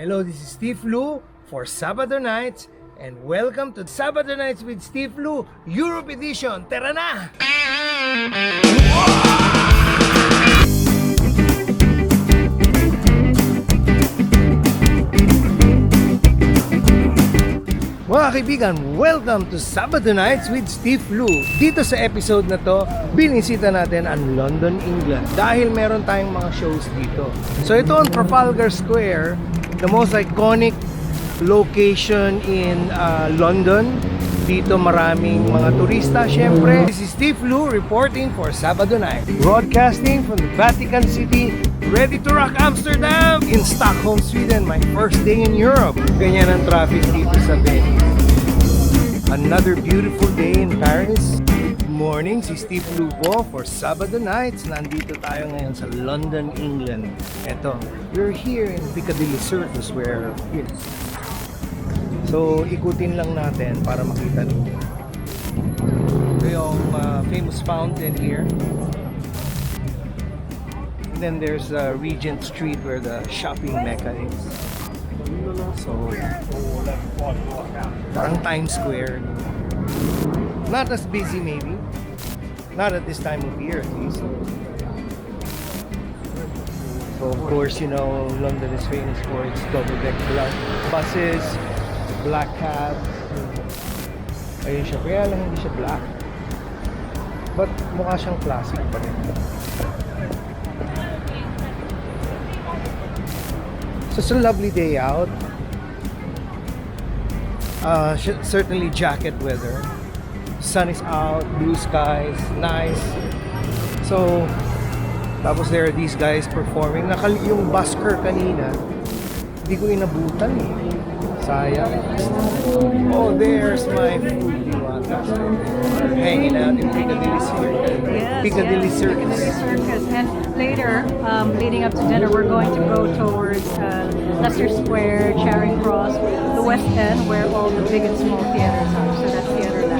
Hello, this is Steve Lu for Sabado Nights, and welcome to Sabado Nights with Steve Lu, Europe Edition. Tara na! Mga kaibigan, welcome to Sabado Nights with Steve Lu. Dito sa episode na to, binisita natin ang London, England dahil meron tayong mga shows dito. So ito ang Trafalgar Square, the most iconic location in London. Dito maraming mga turista, syempre. This is Steve Lu reporting for Sabado Night. Broadcasting from the Vatican City, ready to rock Amsterdam in Stockholm, Sweden. My first day in Europe. Ganyan ang traffic dito sa Venice. Another beautiful day in Paris. Good morning, si Steve Lu po for Sabado Nights. Nandito tayo ngayon sa London, England. Eto, we're here in PICCADILLY CIRCUS where, yes. So, ikutin lang natin para makita ninyo. Ito yung famous fountain here. And then there's Regent Street where the shopping mecca is. So, parang Times Square. Not as busy maybe. Not at this time of year at least. So of course, you know, London is famous for its double-deck buses, black cabs. Ayun siya. Kaya lang hindi siya black. But mukha siyang classic pa rin. So it's a lovely day out. Certainly jacket weather. Sun is out, blue skies, nice. So, tapos there are these guys performing. Yung busker kanina, hindi ko inabutan eh. Sayang. Oh, there's my food. Hanging out in Piccadilly Circus. Yes, Piccadilly Circus. Circus. And later, leading up to dinner, we're going to go towards Leicester Square, Charing Cross, the West End, where all the big and small theaters are. So that's Theaterland.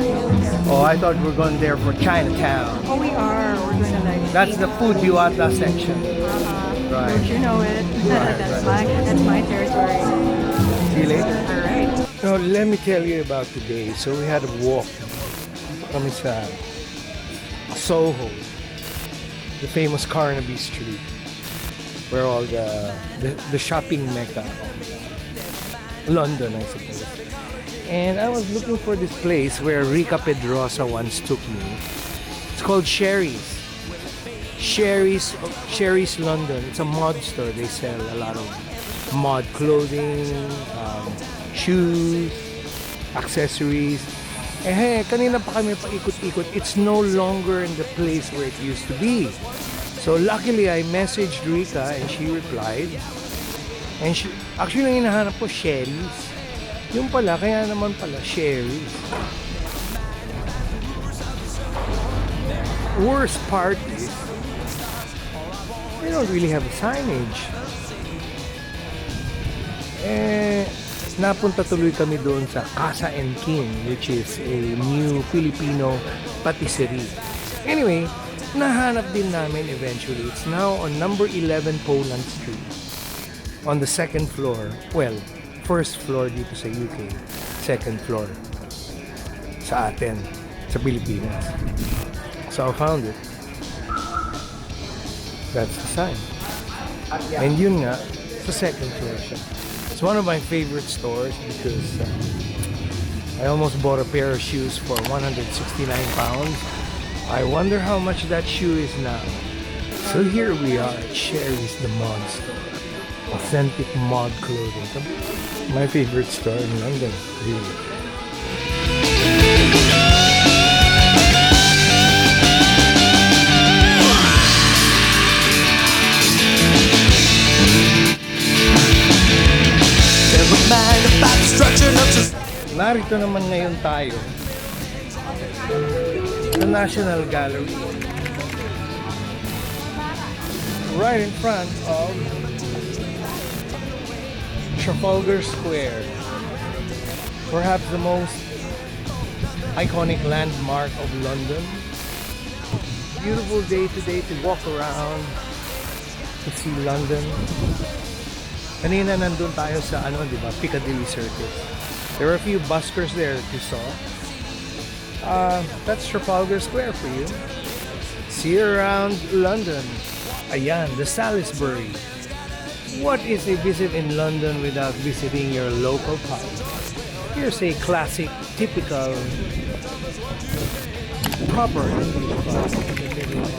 Oh, I thought we were going there for Chinatown. Oh, we are. We're going to like. That's the food Diwata section. Right. Don't you know it? Right, That's my territory. See you later. All right. Now, let me tell you about today. So we had a walk. Kami sa Soho, the famous Carnaby Street, where all the shopping mecca of London, I suppose. And I was looking for this place where Rica Pedrosa once took me. It's called Sherry's. Sherry's London. It's a mod store. They sell a lot of mod clothing, shoes, accessories. Kanina pa kami paikot-ikot. It's no longer in the place where it used to be. So luckily, I messaged Rika and she replied. And she, actually, nang hinahanap ko, Sherry's. Yung pala, kaya naman pala, Sherry's. Worst part is, they don't really have a signage. Napunta tuloy kami doon sa Casa and King, which is a new Filipino patisserie. Anyway, nahanap din namin eventually. It's now on number 11 Poland Street. On the second floor. Well, first floor dito sa UK. Second floor sa atin, sa Pilipinas. So I found it. That's the sign. And yun nga, sa second floor siya. It's one of my favorite stores because I almost bought a pair of shoes for £169. I wonder how much that shoe is now. So here we are at Sherry's the Mod Store. Authentic mod clothing. My favorite store in London, really. Narito naman ngayon tayo sa National Gallery, right in front of Trafalgar Square, perhaps the most iconic landmark of London. Beautiful day today to walk around, to see London. Kanina nandun tayo sa di ba, Piccadilly Circus. There were a few buskers there that you saw. That's Trafalgar Square for you. See you around London. Ayan, the Salisbury. What is a visit in London without visiting your local pub? Here's a classic, typical, proper English pub in the middle of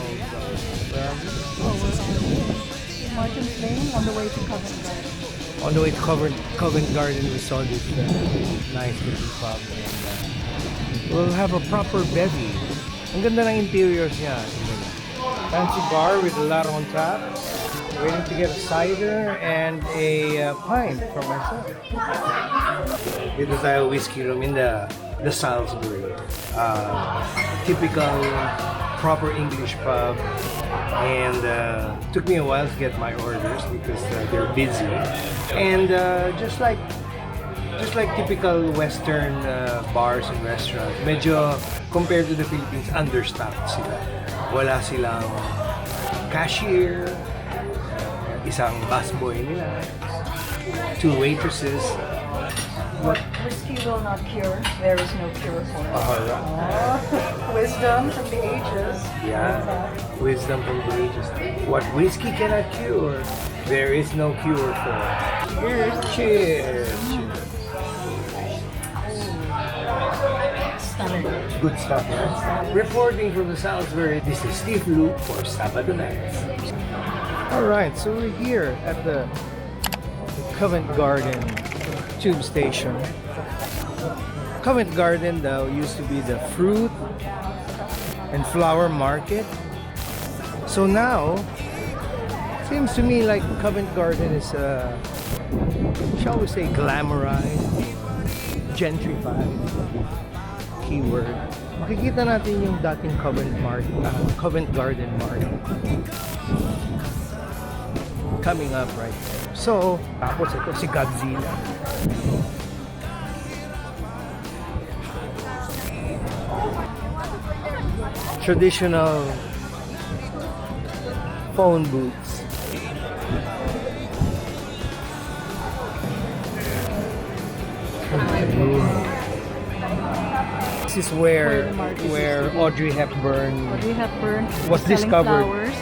Martin's Lane on the way to Covent Garden. on the way to Covent Garden, we saw this nice little pub. And, we'll have a proper bevy. Ang ganda ng interiors niya. Fancy bar with a lot on tap. Waiting to get a cider and a pint for myself. Dito tayo whiskey room in the Salisbury. Typical proper English pub. And took me a while to get my orders because they're busy. And just like typical Western bars and restaurants, medyo compared to the Philippines, understaffed sila. Wala silang cashier, isang busboy nila, 2 waitresses. What whiskey will not cure, there is no cure for it. Wisdom from the ages. Yeah, wisdom from the ages. What whiskey cannot cure, there is no cure for. Cheers! Cheers! Stunning. Good stuff, right? Reporting from the Salisbury, this is Steve Lu for Sabado Nights. Alright, so we're here at the Covent Garden tube station. Covent Garden though used to be the fruit and flower market. So now, seems to me like Covent Garden is shall we say glamorized, gentrified, keyword. Makikita natin yung dating Covent Garden market coming up right there. So, tapos ito si Godzilla. Traditional phone booths. This is where Audrey Hepburn was selling discovered. Flowers,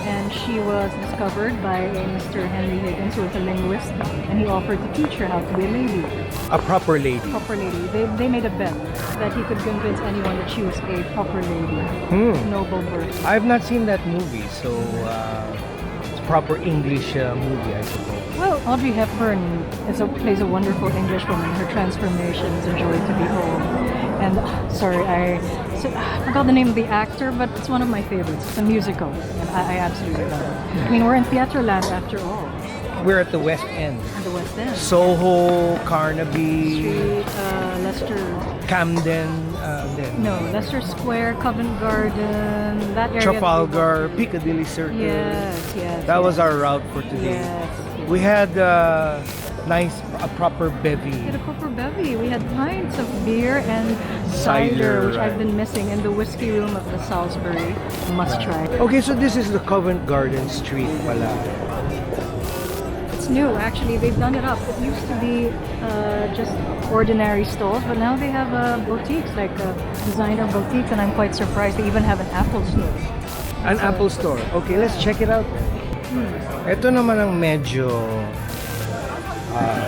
and she was discovered by a Mr. Henry Higgins, who was a linguist, and he offered to teach her how to be a lady. A proper lady. Proper lady. They made a bet that he could convince anyone that she was a proper lady. Noble birth. I've not seen that movie, so it's a proper English movie, I suppose. Well, Audrey Hepburn plays a wonderful English woman. Her transformation is a joy to behold. And sorry, I forgot the name of the actor, but it's one of my favorites. It's a musical, and I absolutely love it. I mean, we're in Theaterland after all. We're at the West End. At the West End. Soho, Carnaby, Street, Leicester. Camden, Leicester Square, Covent Garden, that area. Trafalgar, Piccadilly Circus. Yes. That was our route for today. Yes. We had a proper bevy. We had a proper bevy. We had pints of beer and cider, which I've been missing in the whiskey room of the Salisbury. Must try. Okay, so this is the Covent Garden Street pala. It's new, actually. They've done it up. It used to be just ordinary stalls, but now they have boutiques, like designer boutiques, and I'm quite surprised they even have an Apple store. An Apple store. Okay, let's check it out. Ito naman ang medyo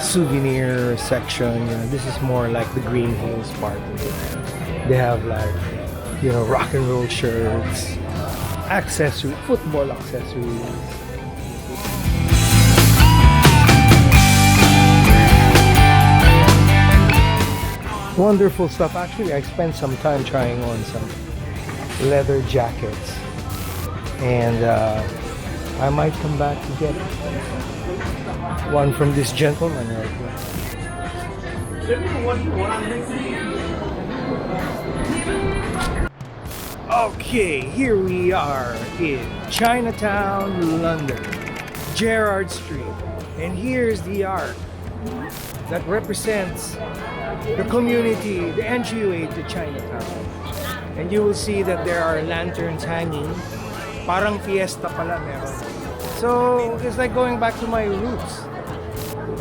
souvenir section. This is more like the Green Hills part of it. They have like, rock and roll shirts, accessories, football accessories. Wonderful stuff. Actually, I spent some time trying on some leather jackets, and I might come back to get one from this gentleman right here. Okay, here we are in Chinatown, London, Gerrard Street, and here's the arc that represents the community, the entryway to Chinatown. And you will see that there are lanterns hanging. Parang fiesta pala meron. So, it's like going back to my roots.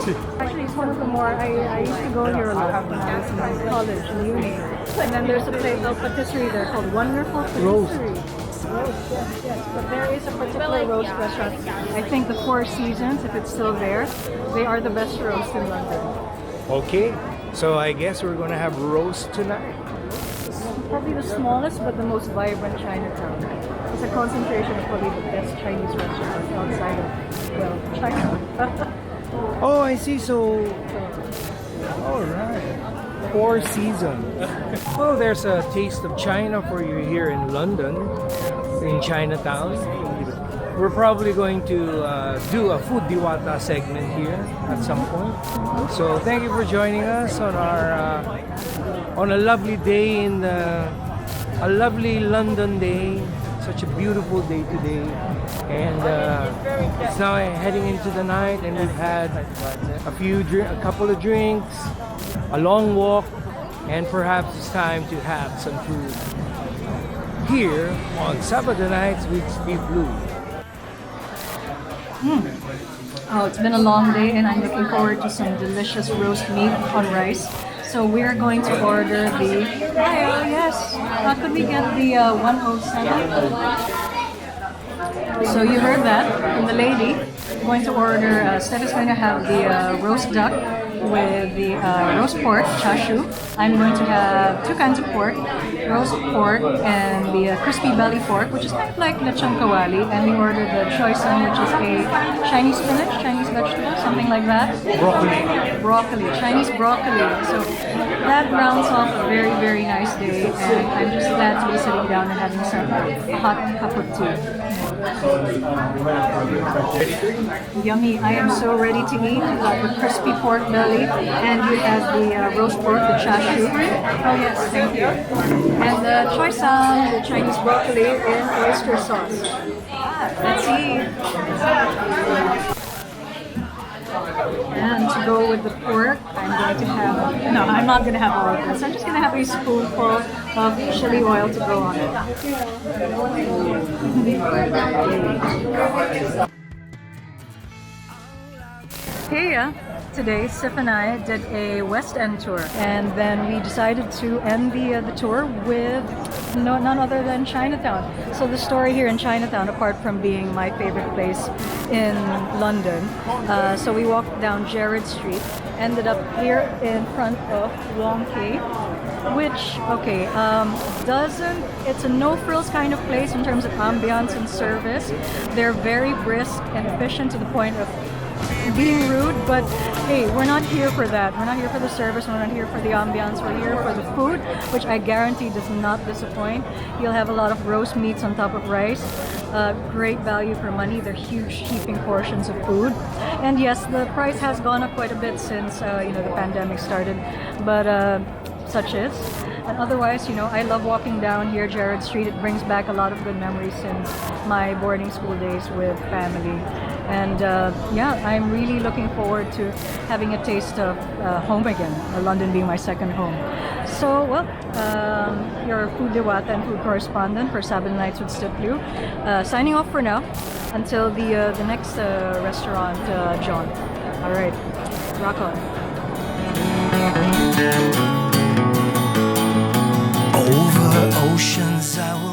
Actually, it's one of the more, I used to go here a lot when I was in college, in uni. And then there's a place of patisserie there called Wonderful Patisserie. Roast. Roast, yes. But there is a particular roast restaurant. I think the Four Seasons, if it's still there, they are the best roast in London. Okay, so I guess we're gonna have roast tonight. Probably the smallest but the most vibrant Chinatown. It's a concentration of probably the best Chinese restaurants outside of, well, China. Oh, I see. So, all right. Four Seasons. Well, there's a taste of China for you here in London, in Chinatown. We're probably going to do a food diwata segment here at some point. So thank you for joining us on our on a lovely day in a lovely London day. Such a beautiful day today, and it's now heading into the night, and we've had a couple of drinks, a long walk, and perhaps it's time to have some food here on Sabado Nights with Steve Blue. Oh, it's been a long day and I'm looking forward to some delicious roast meat on rice. So we're going to order the, yes, could we get the 107? So you heard that from the lady. We're going to order, Steph is going to have the roast duck with the roast pork, chashu. I'm going to have two kinds of pork, roast pork and the crispy belly pork, which is kind of like lechon kawali. And we ordered the choy sum, which is a Chinese spinach, Chinese vegetable, something like that. Broccoli, Chinese broccoli. So that rounds off a very, very nice day. And I'm just glad to be sitting down and having a hot cup of tea. Yummy. I am so ready to eat. You got the crispy pork belly and you have the roast pork, the chashu. Oh yes, thank you. And the choy sum, the Chinese broccoli in oyster sauce. Let's eat. And to go with the pork, I'm not going to have all of this. I'm just going to have a spoonful of chili oil to go on it. Hey, today Sif and I did a West End tour, and then we decided to end the tour with none other than Chinatown. So the story here in Chinatown, apart from being my favorite place in London, so we walked down Gerrard Street, ended up here in front of Wong Kei, which, it's a no-frills kind of place in terms of ambiance and service. They're very brisk and efficient to the point of being rude, but hey, we're not here for that. We're not here for the service, we're not here for the ambiance, we're here for the food, which I guarantee does not disappoint. You'll have a lot of roast meats on top of rice. Great value for money. They're huge heaping portions of food. And yes, the price has gone up quite a bit since the pandemic started, but such is. And otherwise, I love walking down here, Gerrard Street. It brings back a lot of good memories since my boarding school days with family. And I'm really looking forward to having a taste of home again, London being my second home. So, your food diwata and food correspondent for Sabado Nights with Steve Blue, signing off for now until the next restaurant, John. All right, rock on. Over oceans I will